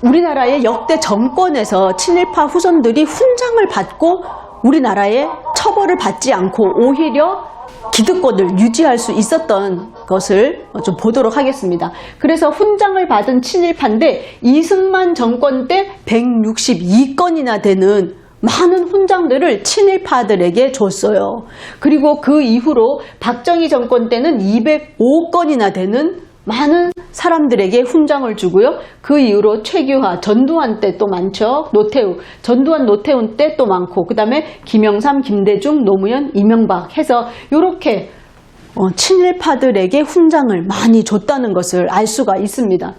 우리나라의 역대 정권에서 친일파 후손들이 훈장을 받고 우리나라에 처벌을 받지 않고 오히려 기득권을 유지할 수 있었던 것을 좀 보도록 하겠습니다. 그래서 훈장을 받은 친일파인데 이승만 정권 때 162건이나 되는 많은 훈장들을 친일파들에게 줬어요. 그리고 그 이후로 박정희 정권 때는 205건이나 되는 많은 사람들에게 훈장을 주고요. 그 이후로 최규하, 전두환 때 또 많죠. 노태우, 전두환, 노태우 때 또 많고, 그 다음에 김영삼, 김대중, 노무현, 이명박 해서 이렇게 친일파들에게 훈장을 많이 줬다는 것을 알 수가 있습니다.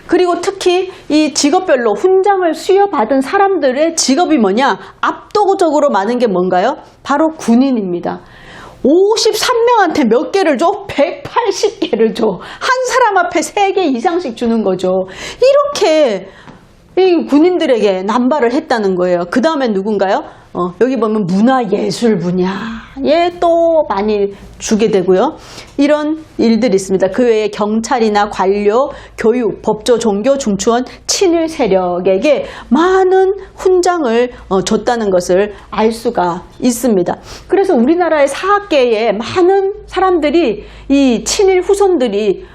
그리고 특히 이 직업별로 훈장을 수여받은 사람들의 직업이 뭐냐? 압도적으로 많은 게 뭔가요? 바로 군인입니다. 53명한테 몇 개를 줘? 180개를 줘. 한 사람 앞에 3개 이상씩 주는 거죠. 이렇게 이 군인들에게 남발을 했다는 거예요. 그 다음에 누군가요? 여기 보면 문화예술 분야에 또 많이 주게 되고요. 이런 일들이 있습니다. 그 외에 경찰이나 관료, 교육, 법조, 종교, 중추원, 친일 세력에게 많은 훈장을 줬다는 것을 알 수가 있습니다. 그래서 우리나라의 사학계에 많은 사람들이 이 친일 후손들이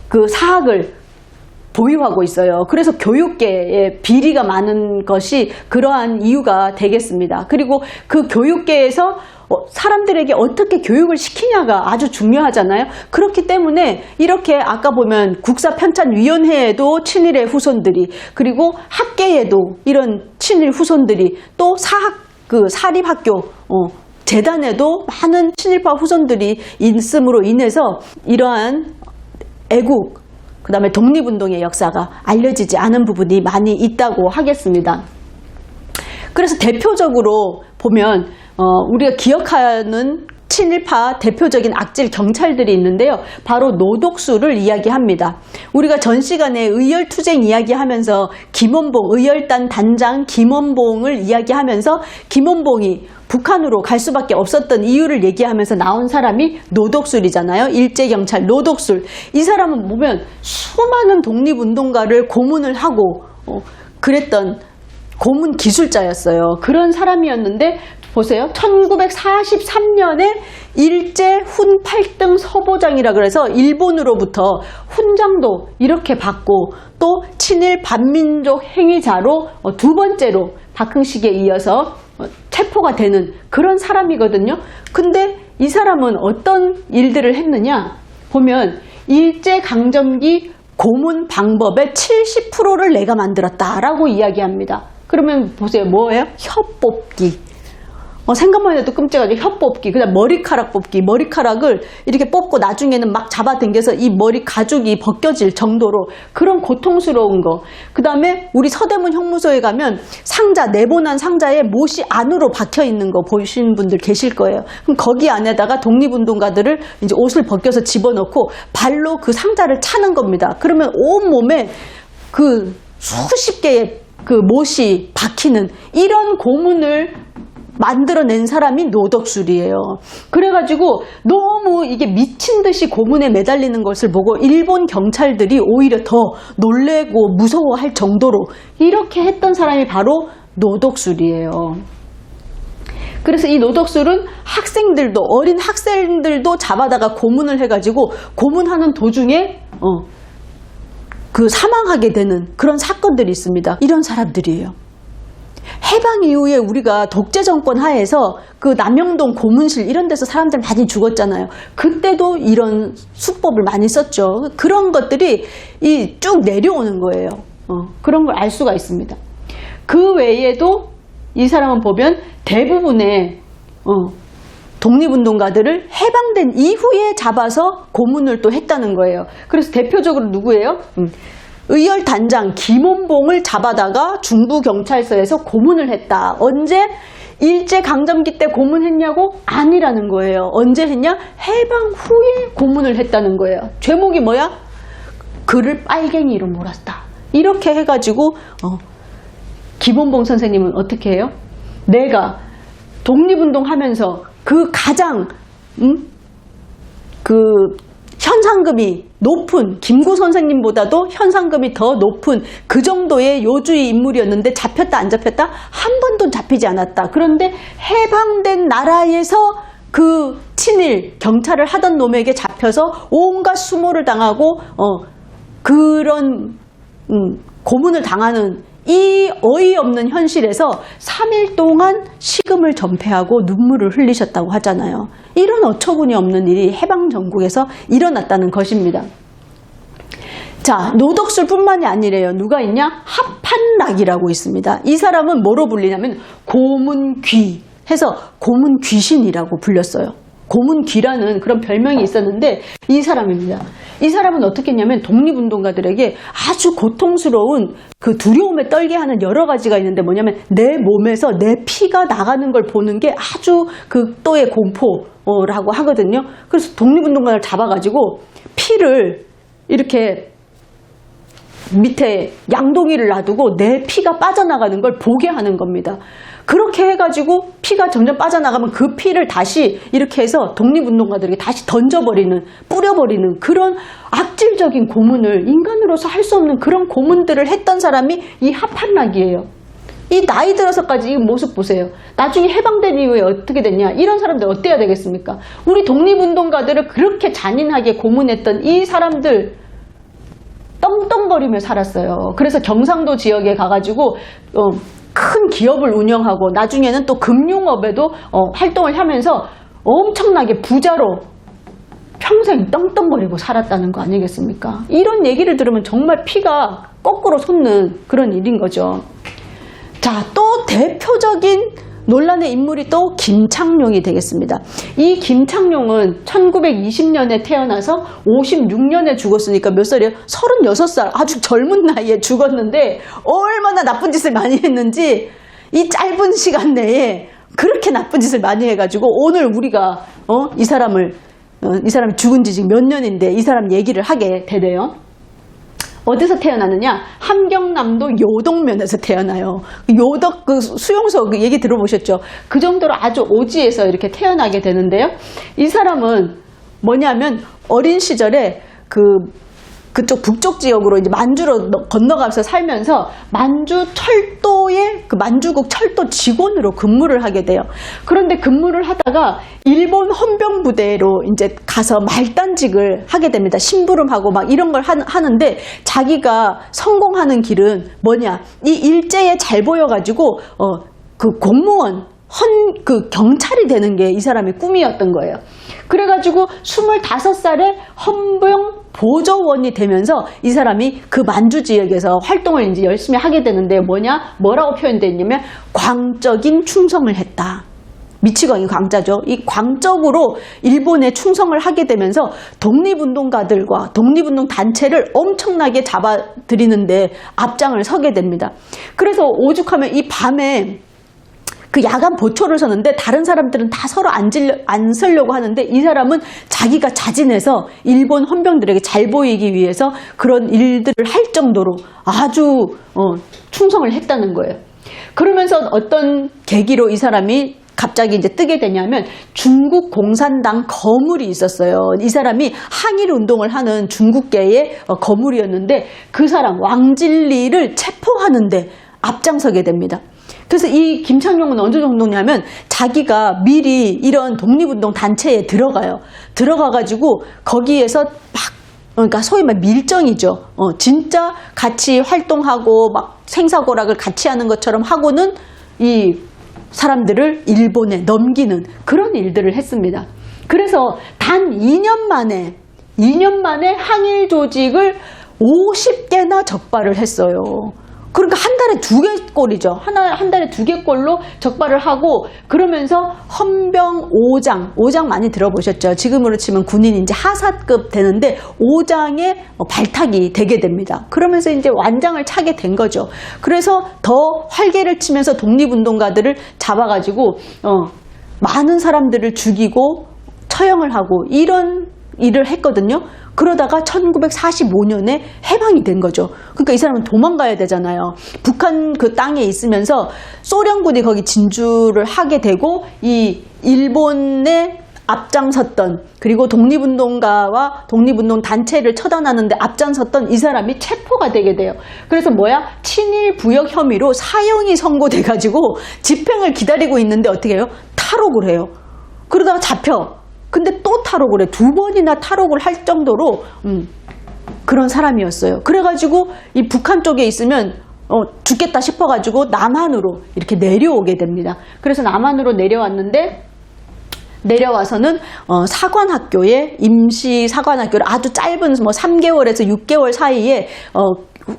그 사학을 보유하고 있어요. 그래서 교육계에 비리가 많은 것이 그러한 이유가 되겠습니다. 그리고 그 교육계에서 사람들에게 어떻게 교육을 시키냐가 아주 중요하잖아요. 그렇기 때문에 이렇게 아까 보면 국사편찬위원회에도 친일의 후손들이, 그리고 학계에도 이런 친일 후손들이, 또 사립학교 재단에도 많은 친일파 후손들이 있음으로 인해서 이러한 애국, 그 다음에 독립운동의 역사가 알려지지 않은 부분이 많이 있다고 하겠습니다. 그래서 대표적으로 보면 우리가 기억하는 친일파 대표적인 악질 경찰들이 있는데요. 바로 노독수를 이야기합니다. 우리가 전 시간에 의열투쟁 이야기하면서 김원봉, 의열단 단장 김원봉을 이야기하면서 김원봉이 북한으로 갈 수밖에 없었던 이유를 얘기하면서 나온 사람이 노독술이잖아요. 일제경찰 노독술. 이 사람은 보면 수많은 독립운동가를 고문을 하고 그랬던 고문 기술자였어요. 그런 사람이었는데 보세요. 1943년에 일제 훈 8등 서보장이라 그래서 일본으로부터 훈장도 이렇게 받고, 또 친일 반민족 행위자로 두 번째로 박흥식에 이어서 체포가 되는 그런 사람이거든요. 근데 이 사람은 어떤 일들을 했느냐 보면 일제강점기 고문 방법의 70%를 내가 만들었다라고 이야기합니다. 그러면 보세요. 뭐예요? 혀 뽑기. 생각만 해도 끔찍하죠. 혀 뽑기, 그다음 머리카락 뽑기. 머리카락을 이렇게 뽑고 나중에는 막 잡아당겨서 이 머리 가죽이 벗겨질 정도로 그런 고통스러운 거. 그 다음에 우리 서대문 형무소에 가면 상자, 네모난 상자에 못이 안으로 박혀 있는 거 보신 분들 계실 거예요. 그럼 거기 안에다가 독립운동가들을 이제 옷을 벗겨서 집어넣고 발로 그 상자를 차는 겁니다. 그러면 온 몸에 그 수십 개의 그 못이 박히는 이런 고문을 만들어낸 사람이 노덕술이에요. 그래가지고 너무 이게 미친 듯이 고문에 매달리는 것을 보고 일본 경찰들이 오히려 더 놀래고 무서워할 정도로 이렇게 했던 사람이 바로 노덕술이에요. 그래서 이 노덕술은 학생들도, 어린 학생들도 잡아다가 고문을 해가지고 고문하는 도중에 그 사망하게 되는 그런 사건들이 있습니다. 이런 사람들이에요. 해방 이후에 우리가 독재 정권 하에서 그 남영동 고문실 이런 데서 사람들 많이 죽었잖아요. 그때도 이런 수법을 많이 썼죠. 그런 것들이 쭉 내려오는 거예요. 그런 걸 알 수가 있습니다. 그 외에도 이 사람은 보면 대부분의 독립운동가들을 해방된 이후에 잡아서 고문을 또 했다는 거예요. 그래서 대표적으로 누구예요? 의열단장 김원봉을 잡아다가 중부경찰서에서 고문을 했다. 언제? 일제강점기 때 고문했냐고? 아니라는 거예요. 언제 했냐? 해방 후에 고문을 했다는 거예요. 제목이 뭐야? 그를 빨갱이로 몰았다. 이렇게 해가지고 김원봉 선생님은 어떻게 해요? 내가 독립운동 하면서 그 가장 그 현상금이 높은, 김구 선생님보다도 현상금이 더 높은 그 정도의 요주의 인물이었는데 잡혔다 안 잡혔다? 한 번도 잡히지 않았다. 그런데 해방된 나라에서 그 친일 경찰을 하던 놈에게 잡혀서 온갖 수모를 당하고 그런 고문을 당하는 이 어이없는 현실에서 3일 동안 식음을 전폐하고 눈물을 흘리셨다고 하잖아요. 이런 어처구니 없는 일이 해방전국에서 일어났다는 것입니다. 자, 노덕술뿐만이 아니래요. 누가 있냐? 합한락이라고 있습니다. 이 사람은 뭐로 불리냐면 고문귀 해서 고문귀신이라고 불렸어요. 고문귀라는 그런 별명이 있었는데 이 사람입니다. 이 사람은 어떻게 했냐면 독립운동가들에게 아주 고통스러운 그 두려움에 떨게 하는 여러 가지가 있는데 뭐냐면 내 몸에서 내 피가 나가는 걸 보는 게 아주 극도의 공포라고 하거든요. 그래서 독립운동가를 잡아가지고 피를 이렇게 밑에 양동이를 놔두고 내 피가 빠져나가는 걸 보게 하는 겁니다. 그렇게 해가지고 피가 점점 빠져나가면 그 피를 다시 이렇게 해서 독립운동가들에게 다시 던져버리는, 뿌려버리는 그런 악질적인 고문을 인간으로서 할 수 없는 그런 고문들을 했던 사람이 이 합한락이에요. 이 나이 들어서까지 이 모습 보세요. 나중에 해방된 이후에 어떻게 됐냐? 이런 사람들 어때야 되겠습니까? 우리 독립운동가들을 그렇게 잔인하게 고문했던 이 사람들 떵떵거리며 살았어요. 그래서 경상도 지역에 가가지고 큰 기업을 운영하고 나중에는 또 금융업에도 활동을 하면서 엄청나게 부자로 평생 떵떵거리고 살았다는 거 아니겠습니까? 이런 얘기를 들으면 정말 피가 거꾸로 솟는 그런 일인 거죠. 자, 또 대표적인 논란의 인물이 또 김창룡이 되겠습니다. 이 김창룡은 1920년에 태어나서 56년에 죽었으니까 몇 살이에요? 36살, 아주 젊은 나이에 죽었는데 얼마나 나쁜 짓을 많이 했는지 이 짧은 시간 내에 그렇게 나쁜 짓을 많이 해가지고 오늘 우리가 이 사람이 죽은 지 지금 몇 년인데 이 사람 얘기를 하게 되네요. 어디서 태어나느냐? 함경남도 요덕면에서 태어나요. 요덕 그 수용소 그 얘기 들어보셨죠? 그 정도로 아주 오지에서 이렇게 태어나게 되는데요. 이 사람은 뭐냐면 어린 시절에 그쪽 북쪽 지역으로 이제 만주로 건너가면서 살면서 만주 철도의 그 만주국 철도 직원으로 근무를 하게 돼요. 그런데 근무를 하다가 일본 헌병부대로 이제 가서 말단직을 하게 됩니다. 심부름하고 막 이런 걸 하는데 자기가 성공하는 길은 뭐냐? 이 일제에 잘 보여가지고 그 공무원 그 경찰이 되는 게 이 사람의 꿈이었던 거예요. 그래가지고 25살에 헌병 보조원이 되면서 이 사람이 그 만주 지역에서 활동을 이제 열심히 하게 되는데 뭐라고 표현되어 있냐면 광적인 충성을 했다. 미치광이 광자죠. 이 광적으로 일본에 충성을 하게 되면서 독립운동가들과 독립운동 단체를 엄청나게 잡아들이는데 앞장을 서게 됩니다. 그래서 오죽하면 이 밤에 그 야간 보초를 서는데 다른 사람들은 다 서로 안 서려고 하는데 이 사람은 자기가 자진해서 일본 헌병들에게 잘 보이기 위해서 그런 일들을 할 정도로 아주 충성을 했다는 거예요. 그러면서 어떤 계기로 이 사람이 갑자기 이제 뜨게 되냐면 중국 공산당 거물이 있었어요. 이 사람이 항일 운동을 하는 중국계의 거물이었는데 그 사람 왕진리를 체포하는데 앞장서게 됩니다. 그래서 이 김창룡은 어느 정도냐면 자기가 미리 이런 독립운동 단체에 들어가요. 들어가가지고 거기에서 그러니까 소위 말 밀정이죠. 진짜 같이 활동하고 막 생사고락을 같이 하는 것처럼 하고는 이 사람들을 일본에 넘기는 그런 일들을 했습니다. 그래서 단 2년 만에 항일 조직을 50개나 적발을 했어요. 그러니까 한 달에 2개 꼴이죠. 한 달에 2개 꼴로 적발을 하고 그러면서 헌병 5장 많이 들어보셨죠? 지금으로 치면 군인 이제 하사급 되는데 5장에 발탁이 되게 됩니다. 그러면서 이제 완장을 차게 된 거죠. 그래서 더 활개를 치면서 독립운동가들을 잡아가지고 많은 사람들을 죽이고 처형을 하고 이런 일을 했거든요. 그러다가 1945년에 해방이 된 거죠. 그러니까 이 사람은 도망가야 되잖아요. 북한 그 땅에 있으면서 소련군이 거기 진주를 하게 되고 이 일본의 앞장섰던, 그리고 독립운동가와 독립운동 단체를 처단하는데 앞장섰던 이 사람이 체포가 되게 돼요. 그래서 뭐야? 친일 부역 혐의로 사형이 선고돼가지고 집행을 기다리고 있는데 어떻게 해요? 탈옥을 해요. 그러다가 잡혀. 근데 또 탈옥을 해. 2번이나 탈옥을 할 정도로 그런 사람이었어요. 그래가지고 이 북한 쪽에 있으면 죽겠다 싶어가지고 남한으로 이렇게 내려오게 됩니다. 그래서 남한으로 내려왔는데, 내려와서는 사관학교에, 임시 사관학교를 아주 짧은 뭐 3개월에서 6개월 사이에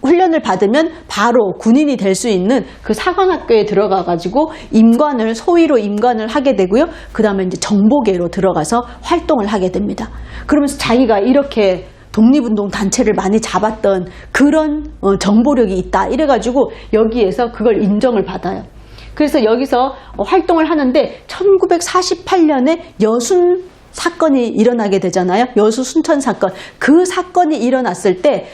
훈련을 받으면 바로 군인이 될 수 있는 그 사관학교에 들어가가지고 임관을, 소위로 임관을 하게 되고요. 그 다음에 이제 정보계로 들어가서 활동을 하게 됩니다. 그러면서 자기가 이렇게 독립운동 단체를 많이 잡았던 그런 정보력이 있다. 이래가지고 여기에서 그걸 인정을 받아요. 그래서 여기서 활동을 하는데 1948년에 여순 사건이 일어나게 되잖아요. 여수 순천 사건. 그 사건이 일어났을 때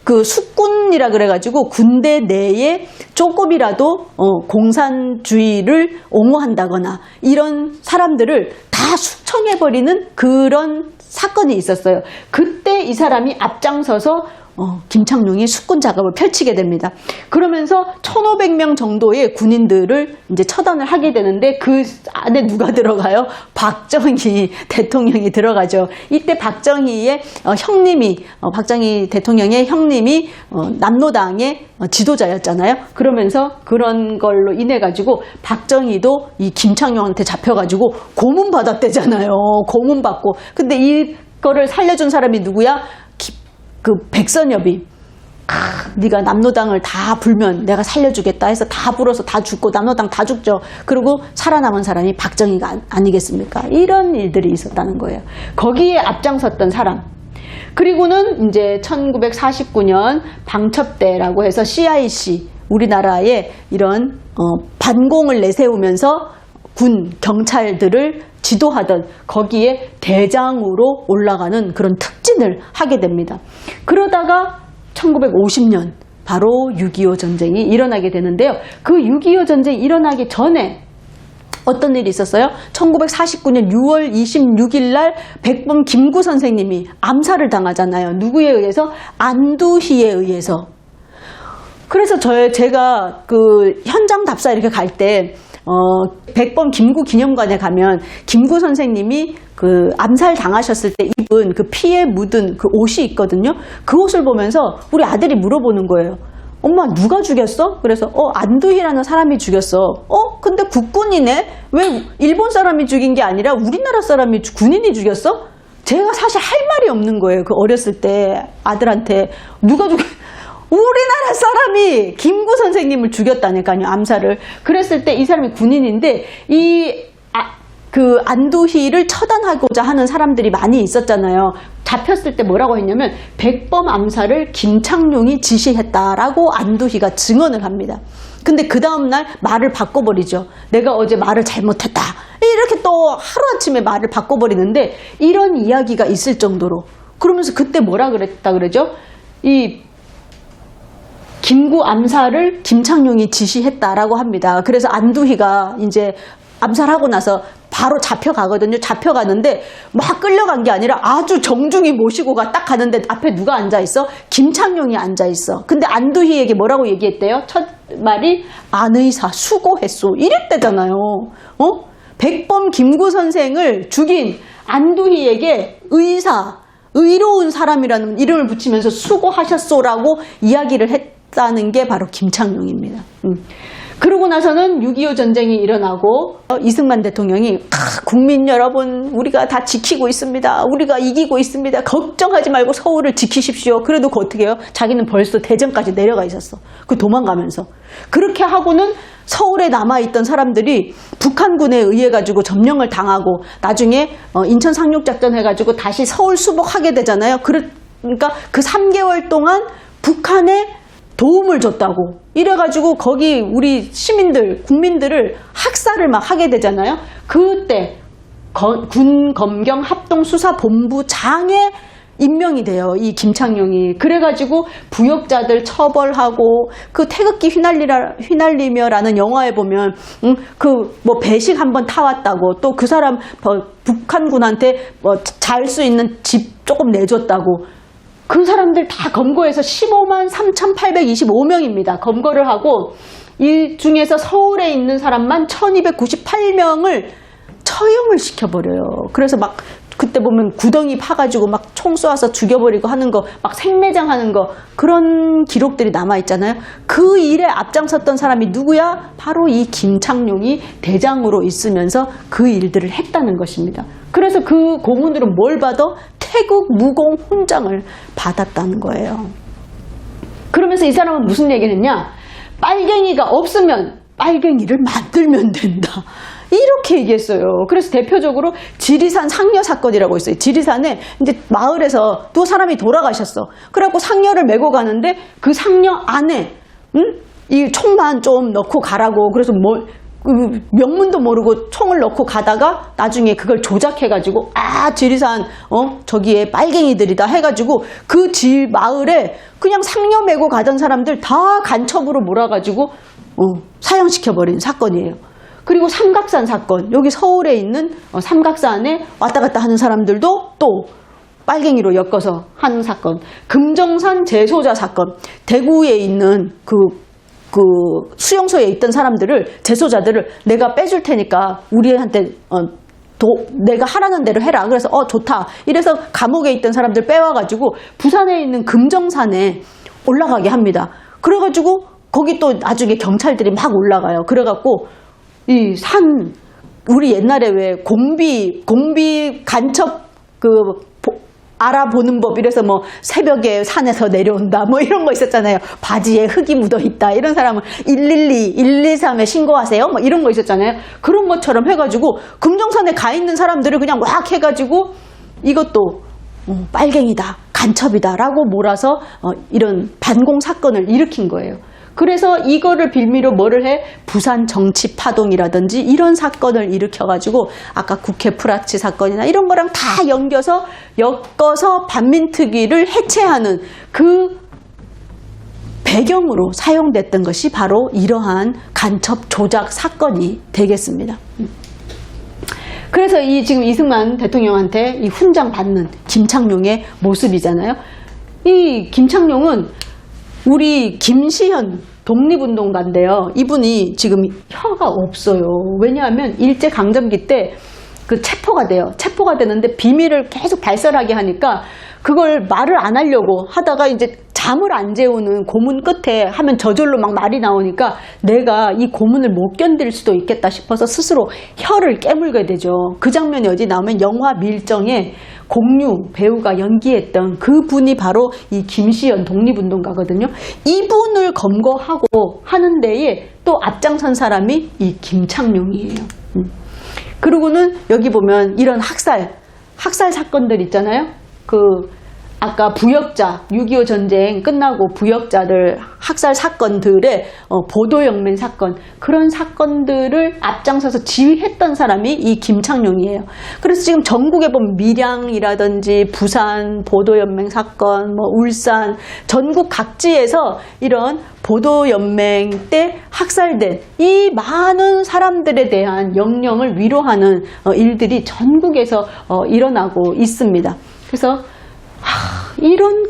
숙군이라 그래가지고 군대 내에 조금이라도 공산주의를 옹호한다거나 이런 사람들을 다 숙청해버리는 그런 사건이 있었어요. 그때 이 사람이 앞장서서 김창룡이 숙군 작업을 펼치게 됩니다. 그러면서 1,500명 정도의 군인들을 이제 처단을 하게 되는데 그 안에 누가 들어가요? 박정희 대통령이 들어가죠. 이때 박정희의 형님이, 박정희 대통령의 형님이 남로당의 지도자였잖아요. 그러면서 그런 걸로 인해 가지고 박정희도 이 김창룡한테 잡혀가지고 고문 받았대잖아요. 고문 받고. 근데 이거를 살려준 사람이 누구야? 그 백선엽이 네가 남로당을 다 불면 내가 살려주겠다 해서 다 불어서 다 죽고 남로당 다 죽죠. 그리고 살아남은 사람이 박정희가 아니겠습니까? 이런 일들이 있었다는 거예요. 거기에 앞장섰던 사람. 그리고는 이제 1949년 방첩대라고 해서 CIC, 우리나라에 이런 반공을 내세우면서 군, 경찰들을 지도하던 거기에 대장으로 올라가는 그런 특진을 하게 됩니다. 그러다가 1950년 바로 6.25 전쟁이 일어나게 되는데요. 그 6.25 전쟁이 일어나기 전에 어떤 일이 있었어요? 1949년 6월 26일 날 백범 김구 선생님이 암살을 당하잖아요. 누구에 의해서? 안두희에 의해서. 그래서 제가 그 현장 답사 이렇게 갈 때 백범 김구 기념관에 가면 김구 선생님이 그 암살 당하셨을 때 입은 그 피에 묻은 그 옷이 있거든요. 그 옷을 보면서 우리 아들이 물어보는 거예요. 엄마 누가 죽였어? 그래서 안두희라는 사람이 죽였어. 근데 국군이네? 왜 일본 사람이 죽인 게 아니라 우리나라 사람이 군인이 죽였어? 제가 사실 할 말이 없는 거예요. 그 어렸을 때 아들한테 누가 우리나라 사람이 김구 선생님을 죽였다니까요. 암살을. 그랬을 때 이 사람이 군인인데 그 안두희를 처단하고자 하는 사람들이 많이 있었잖아요. 잡혔을 때 뭐라고 했냐면 백범 암살을 김창룡이 지시했다라고 안두희가 증언을 합니다. 근데 그 다음날 말을 바꿔버리죠. 내가 어제 말을 잘못했다. 이렇게 또 하루아침에 말을 바꿔버리는데 이런 이야기가 있을 정도로. 그러면서 그때 뭐라 그랬다 그러죠? 이 김구 암살을 김창룡이 지시했다라고 합니다. 그래서 안두희가 이제 암살하고 나서 바로 잡혀가거든요. 잡혀가는데 막 끌려간 게 아니라 아주 정중히 모시고 딱 가는데 앞에 누가 앉아있어? 김창룡이 앉아있어. 근데 안두희에게 뭐라고 얘기했대요? 첫 말이 안의사 수고했소. 이랬대잖아요. 백범 김구 선생을 죽인 안두희에게 의로운 사람이라는 이름을 붙이면서 수고하셨소라고 이야기를 했다는 게 바로 김창룡입니다. 그러고 나서는 6.25 전쟁이 일어나고 이승만 대통령이 국민 여러분 우리가 다 지키고 있습니다. 우리가 이기고 있습니다. 걱정하지 말고 서울을 지키십시오. 그래도 어떻게 해요? 자기는 벌써 대전까지 내려가 있었어. 그 도망가면서. 그렇게 하고는 서울에 남아있던 사람들이 북한군에 의해 가지고 점령을 당하고 나중에 인천 상륙작전 해가지고 다시 서울 수복하게 되잖아요. 그러니까 그 3개월 동안 북한에 도움을 줬다고 이래가지고 거기 우리 시민들, 국민들을 학살을 막 하게 되잖아요. 그때 군 검경 합동수사본부장의 임명이 돼요. 이 김창룡이. 그래가지고 부역자들 처벌하고 그 태극기 휘날리며라는 영화에 보면 그 뭐 배식 한번 타왔다고 또 그 사람 북한군한테 뭐 잘 수 있는 집 조금 내줬다고 그 사람들 다 검거해서 15만 3,825명입니다. 검거를 하고 이 중에서 서울에 있는 사람만 1,298명을 처형을 시켜버려요. 그래서 막 그때 보면 구덩이 파가지고 막 총 쏘아서 죽여버리고 하는 거, 막 생매장하는 거 그런 기록들이 남아있잖아요. 그 일에 앞장섰던 사람이 누구야? 바로 이 김창룡이 대장으로 있으면서 그 일들을 했다는 것입니다. 그래서 그 고문으로 뭘 받아? 태국 무공 훈장을 받았다는 거예요. 그러면서 이 사람은 무슨 얘기를 했냐? 빨갱이가 없으면 빨갱이를 만들면 된다. 이렇게 얘기했어요. 그래서 대표적으로 지리산 상녀 사건이라고 있어요. 지리산에 이제 마을에서 또 사람이 돌아가셨어. 그래갖고 상녀를 메고 가는데 그 상녀 안에 이 총만 좀 넣고 가라고. 그래서 뭐 명문도 모르고 총을 넣고 가다가 나중에 그걸 조작해가지고 지리산 저기에 빨갱이들이다 해가지고 그 마을에 그냥 상녀 메고 가던 사람들 다 간첩으로 몰아가지고 사형시켜버린 사건이에요. 그리고 삼각산 사건, 여기 서울에 있는 삼각산에 왔다 갔다 하는 사람들도 또 빨갱이로 엮어서 하는 사건. 금정산 재소자 사건, 대구에 있는 그 수용소에 있던 사람들을, 재소자들을 내가 빼줄 테니까 우리한테 내가 하라는 대로 해라. 그래서 좋다. 이래서 감옥에 있던 사람들 빼와가지고 부산에 있는 금정산에 올라가게 합니다. 그래가지고 거기 또 나중에 경찰들이 막 올라가요. 그래갖고 이 우리 옛날에 왜 공비 간첩 알아보는 법 이래서 뭐 새벽에 산에서 내려온다 뭐 이런 거 있었잖아요. 바지에 흙이 묻어 있다 이런 사람은 112, 123에 신고하세요 뭐 이런 거 있었잖아요. 그런 것처럼 해가지고 금정산에 가 있는 사람들을 그냥 막 해가지고 이것도 빨갱이다, 간첩이다 라고 몰아서 이런 반공 사건을 일으킨 거예요. 그래서 이거를 빌미로 뭐를 해? 부산 정치 파동이라든지 이런 사건을 일으켜가지고 아까 국회 프라치 사건이나 이런 거랑 다 엮어서 반민특위를 해체하는 그 배경으로 사용됐던 것이 바로 이러한 간첩 조작 사건이 되겠습니다. 그래서 지금 이승만 대통령한테 이 훈장 받는 김창룡의 모습이잖아요. 이 김창룡은 우리 김시현 독립운동가인데요. 이분이 지금 혀가 없어요. 왜냐하면 일제강점기 때 그 체포가 돼요. 체포가 되는데 비밀을 계속 발설하게 하니까 그걸 말을 안 하려고 하다가 이제 잠을 안 재우는 고문 끝에 하면 저절로 막 말이 나오니까 내가 이 고문을 못 견딜 수도 있겠다 싶어서 스스로 혀를 깨물게 되죠. 그 장면이 어디 나오면 영화 밀정에 공유 배우가 연기했던 그분이 바로 이 김시현 독립운동가거든요. 이분을 검거하고 하는 데에 또 앞장선 사람이 이 김창룡이에요. 그리고는 여기 보면 이런 학살 사건들 있잖아요. 아까 부역자, 6.25 전쟁 끝나고 부역자들 학살 사건들의 보도연맹 사건, 그런 사건들을 앞장서서 지휘했던 사람이 이 김창룡이에요. 그래서 지금 전국에 보면 밀양이라든지 부산 보도연맹 사건, 뭐 울산, 전국 각지에서 이런 보도연맹 때 학살된 이 많은 사람들에 대한 영령을 위로하는 일들이 전국에서 일어나고 있습니다. 그래서 이런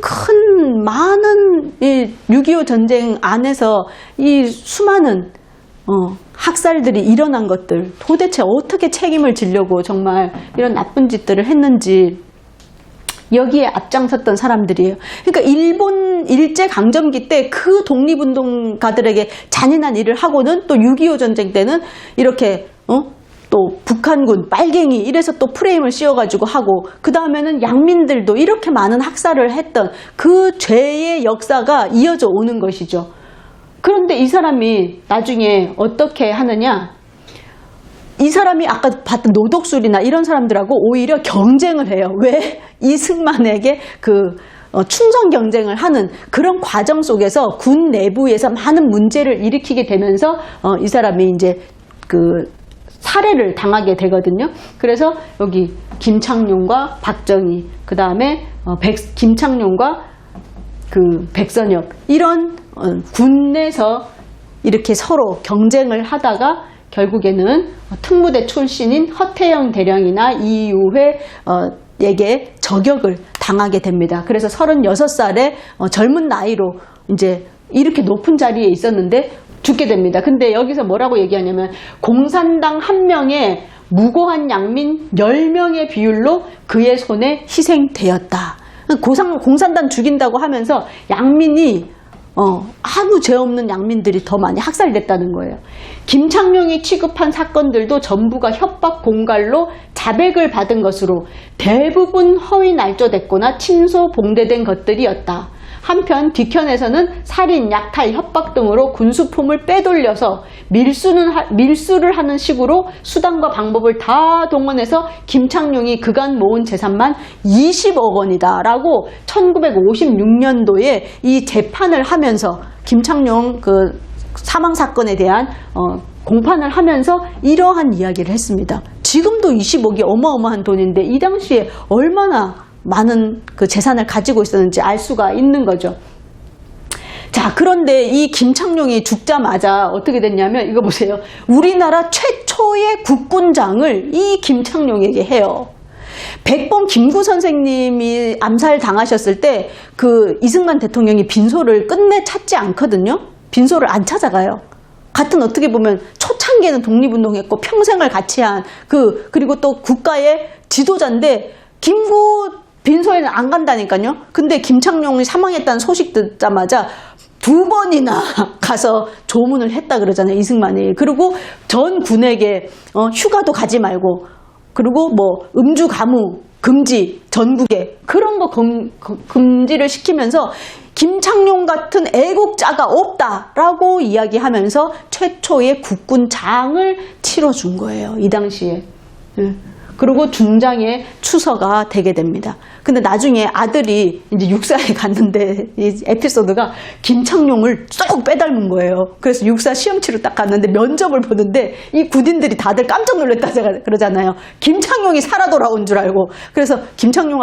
많은 6.25 전쟁 안에서 이 수많은 학살들이 일어난 것들 도대체 어떻게 책임을 지려고 정말 이런 나쁜 짓들을 했는지 여기에 앞장섰던 사람들이에요. 그러니까 일본 일제강점기 때 그 독립운동가들에게 잔인한 일을 하고는 또 6.25 전쟁 때는 이렇게 또 북한군 빨갱이 이래서 또 프레임을 씌워가지고 하고 그 다음에는 양민들도 이렇게 많은 학살을 했던 그 죄의 역사가 이어져 오는 것이죠. 그런데 이 사람이 나중에 어떻게 하느냐, 이 사람이 아까 봤던 노덕술이나 이런 사람들하고 오히려 경쟁을 해요. 왜? 이승만에게 충성 경쟁을 하는 그런 과정 속에서 군 내부에서 많은 문제를 일으키게 되면서 이 사람이 이제 살해를 당하게 되거든요. 그래서 여기 김창룡과 박정희, 그 다음에 김창룡과 그 백선엽, 이런 군내에서 이렇게 서로 경쟁을 하다가 결국에는 특무대 출신인 허태영 대령이나 이유회에게 저격을 당하게 됩니다. 그래서 36살의 젊은 나이로 이제 이렇게 높은 자리에 있었는데 죽게 됩니다. 근데 여기서 뭐라고 얘기하냐면 공산당 한 명의 무고한 양민 10명의 비율로 그의 손에 희생되었다. 공산당 죽인다고 하면서 양민이 아무 죄 없는 양민들이 더 많이 학살됐다는 거예요. 김창룡이 취급한 사건들도 전부가 협박 공갈로 자백을 받은 것으로 대부분 허위 날조됐거나 침소 봉대된 것들이었다. 한편 뒤편에서는 살인, 약탈, 협박 등으로 군수품을 빼돌려서 밀수를 하는 식으로 수단과 방법을 다 동원해서 김창룡이 그간 모은 재산만 20억 원이다 라고 1956년도에 이 재판을 하면서 김창룡 그 사망사건에 대한 공판을 하면서 이러한 이야기를 했습니다. 지금도 20억이 어마어마한 돈인데 이 당시에 얼마나 많은 그 재산을 가지고 있었는지 알 수가 있는 거죠. 자, 그런데 이 김창룡이 죽자마자 어떻게 됐냐면 이거 보세요. 우리나라 최초의 국군장을 이 김창룡에게 해요. 백범 김구 선생님이 암살 당하셨을 때 그 이승만 대통령이 빈소를 끝내 찾지 않거든요. 빈소를 안 찾아가요. 같은 어떻게 보면 초창기에는 독립운동했고 평생을 같이 한 그리고 또 국가의 지도자인데 김구 빈소에는 안 간다니까요. 근데 김창룡이 사망했다는 소식 듣자마자 2번이나 가서 조문을 했다 그러잖아요, 이승만이. 그리고 전 군에게 휴가도 가지 말고, 그리고 뭐 음주 가무 금지 전국에 그런 거 금지를 시키면서 김창룡 같은 애국자가 없다라고 이야기하면서 최초의 국군장을 치러준 거예요, 이 당시에. 그리고 중장의 추서가 되게 됩니다. 근데 나중에 아들이 이제 육사에 갔는데 이 에피소드가 김창룡을 쏙 빼닮은 거예요. 그래서 육사 시험치러 딱 갔는데 면접을 보는데 이 군인들이 다들 깜짝 놀랐다 그러잖아요. 김창룡이 살아 돌아온 줄 알고. 그래서 김창룡이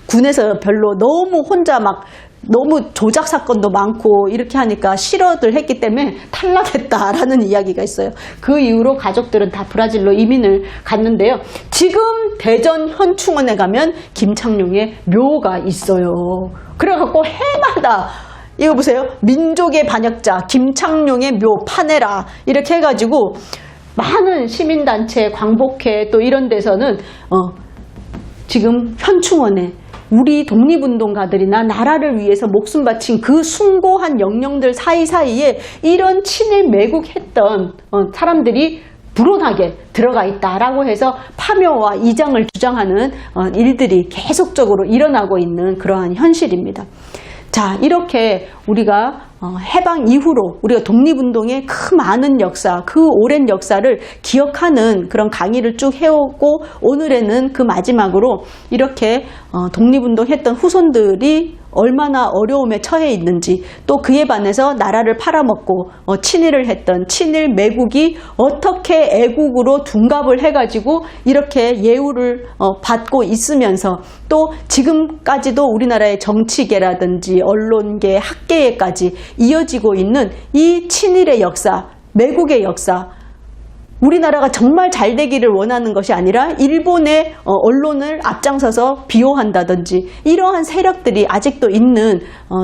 군에서 별로 너무 혼자 막 너무 조작 사건도 많고 이렇게 하니까 실언을 했기 때문에 탈락했다라는 이야기가 있어요. 그 이후로 가족들은 다 브라질로 이민을 갔는데요. 지금 대전 현충원에 가면 김창룡의 묘가 있어요. 그래갖고 해마다 이거 보세요. 민족의 반역자 김창룡의 묘 파내라 이렇게 해가지고 많은 시민단체 광복회 또 이런 데서는 지금 현충원에 우리 독립운동가들이나 나라를 위해서 목숨 바친 그 숭고한 영령들 사이사이에 이런 친일 매국했던 사람들이 불온하게 들어가 있다라고 해서 파묘와 이장을 주장하는 일들이 계속적으로 일어나고 있는 그러한 현실입니다. 자, 이렇게 우리가 해방 이후로 우리가 독립운동의 그 많은 역사, 그 오랜 역사를 기억하는 그런 강의를 쭉 해오고 오늘에는 그 마지막으로 이렇게 독립운동 했던 후손들이 얼마나 어려움에 처해 있는지 또 그에 반해서 나라를 팔아먹고 친일을 했던 친일 매국이 어떻게 애국으로 둔갑을 해가지고 이렇게 예우를 받고 있으면서 또 지금까지도 우리나라의 정치계라든지 언론계, 학계에까지 이어지고 있는 이 친일의 역사, 매국의 역사, 우리나라가 정말 잘 되기를 원하는 것이 아니라 일본의 언론을 앞장서서 비호한다든지 이러한 세력들이 아직도 있는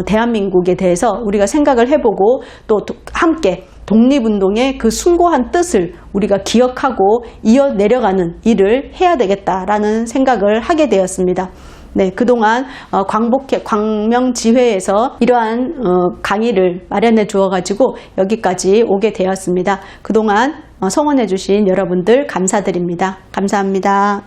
대한민국에 대해서 우리가 생각을 해보고 또 함께 독립운동의 그 숭고한 뜻을 우리가 기억하고 이어내려가는 일을 해야 되겠다라는 생각을 하게 되었습니다. 네, 그동안 광명지회에서 이러한 강의를 마련해 주어가지고 여기까지 오게 되었습니다. 그동안 성원해 주신 여러분들 감사드립니다. 감사합니다.